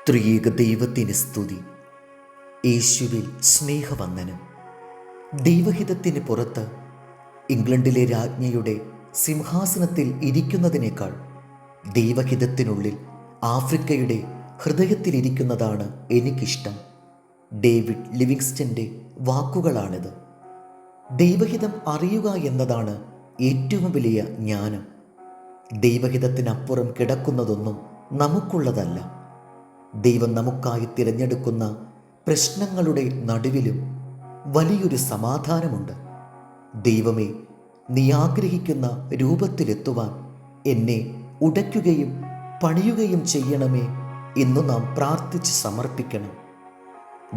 ത്രിയേക ദൈവത്തിന് സ്തുതി. യേശുവിൽ സ്നേഹവന്ദനം. ദൈവഹിതത്തിന് പുറത്ത് ഇംഗ്ലണ്ടിലെ രാജ്ഞിയുടെ സിംഹാസനത്തിൽ ഇരിക്കുന്നതിനേക്കാൾ ദൈവഹിതത്തിനുള്ളിൽ ആഫ്രിക്കയുടെ ഹൃദയത്തിലിരിക്കുന്നതാണ് എനിക്കിഷ്ടം. ഡേവിഡ് ലിവിങ്സ്റ്റൻ്റെ വാക്കുകളാണിത്. ദൈവഹിതം അറിയുക എന്നതാണ് ഏറ്റവും വലിയ ജ്ഞാനം. ദൈവഹിതത്തിനപ്പുറം കിടക്കുന്നതൊന്നും നമുക്കുള്ളതല്ല. ദൈവം നമുക്കായി തിരഞ്ഞെടുക്കുന്ന പ്രശ്നങ്ങളുടെ നടുവിലും വലിയൊരു സമാധാനമുണ്ട്. ദൈവമേ, നീ ആഗ്രഹിക്കുന്ന രൂപത്തിലെത്തുവാൻ എന്നെ ഉടയ്ക്കുകയും പണിയുകയും ചെയ്യണമേ എന്നു നാം പ്രാർത്ഥിച്ച് സമർപ്പിക്കണം.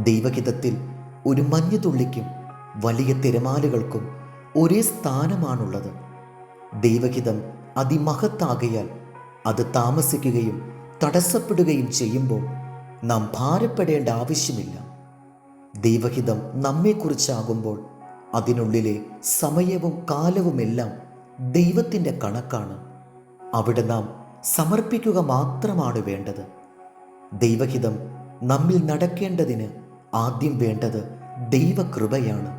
ദൈവഹിതത്തിൽ ഒരു മഞ്ഞുതുള്ളിക്കും വലിയ തിരമാലകൾക്കും ഒരേ സ്ഥാനമാണുള്ളത്. ദൈവഹിതം അതിമഹത്താകയാൽ അത് താമസിക്കുകയും തടസ്സപ്പെടുകയും ചെയ്യുമ്പോൾ നാം ഭാരപ്പെടേണ്ട ആവശ്യമില്ല. ദൈവഹിതം നമ്മെക്കുറിച്ചാകുമ്പോൾ അതിനുള്ളിലെ സമയവും കാലവുമെല്ലാം ദൈവത്തിൻ്റെ കണക്കാണ്. അവിടെ നാം സമർപ്പിക്കുക മാത്രമാണ് വേണ്ടത്. ദൈവഹിതം നമ്മിൽ നടക്കേണ്ടതിന് ആദ്യം വേണ്ടത് ദൈവകൃപയാണ്.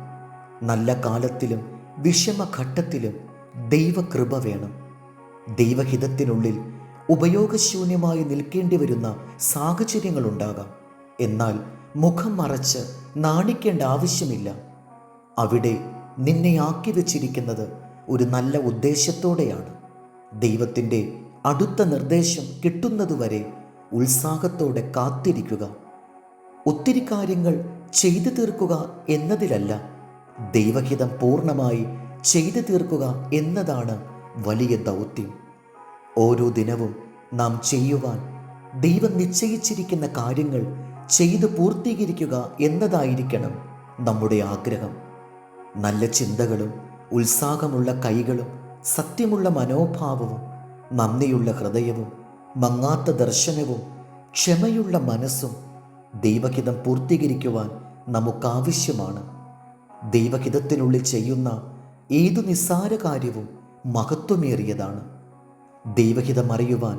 നല്ല കാലത്തിലും വിഷമഘട്ടത്തിലും ദൈവകൃപ വേണം. ദൈവഹിതത്തിനുള്ളിൽ ഉപയോഗശൂന്യമായി നിൽക്കേണ്ടി വരുന്ന സാഹചര്യങ്ങളുണ്ടാകാം. എന്നാൽ മുഖം മറച്ച് നാണിക്കേണ്ട ആവശ്യമില്ല. അവിടെ നിന്നെ ആക്കി വച്ചിരിക്കുന്നത് ഒരു നല്ല ഉദ്ദേശത്തോടെയാണ്. ദൈവത്തിൻ്റെ അടുത്ത നിർദ്ദേശം കിട്ടുന്നതുവരെ ഉത്സാഹത്തോടെ കാത്തിരിക്കുക. ഒത്തിരി കാര്യങ്ങൾ ചെയ്തു തീർക്കുക എന്നതിലല്ല, ദൈവഹിതം പൂർണ്ണമായി ചെയ്തു തീർക്കുക എന്നതാണ് വലിയ ദൗത്യം. ഓരോ ദിനവും നാം ചെയ്യുവാൻ ദൈവം നിശ്ചയിച്ചിരിക്കുന്ന കാര്യങ്ങൾ ചെയ്തു പൂർത്തീകരിക്കുക എന്നതായിരിക്കണം നമ്മുടെ ആഗ്രഹം. നല്ല ചിന്തകളും ഉത്സാഹമുള്ള കൈകളും സത്യമുള്ള മനോഭാവവും നന്ദിയുള്ള ഹൃദയവും മങ്ങാത്ത ദർശനവും ക്ഷമയുള്ള മനസ്സും ദൈവഹിതം പൂർത്തീകരിക്കുവാൻ നമുക്കാവശ്യമാണ്. ദൈവഹിതത്തിനുള്ളിൽ ചെയ്യുന്ന ഏതു നിസ്സാര കാര്യവും മഹത്വമേറിയതാണ്. ദൈവഹിതം അറിയുവാൻ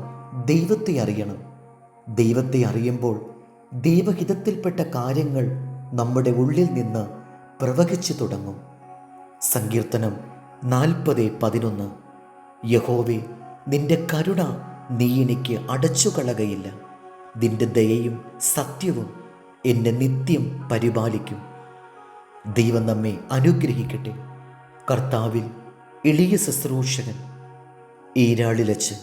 ദൈവത്തെ അറിയണം. ദൈവത്തെ അറിയുമ്പോൾ ദൈവഹിതത്തിൽപ്പെട്ട കാര്യങ്ങൾ നമ്മുടെ ഉള്ളിൽ നിന്ന് പ്രവഹിച്ചു തുടങ്ങും. സങ്കീർത്തനം 40:11. യഹോവേ, നിന്റെ കരുണ നീ എനിക്ക് അടച്ചുകളകയില്ല. നിന്റെ ദയയും സത്യവും എന്നെ നിത്യം പരിപാലിക്കും. ദൈവം നമ്മെ അനുഗ്രഹിക്കട്ടെ. കർത്താവിൽ എളിയ ശുശ്രൂഷകൻ, ഈരാളിലച്ചൻ.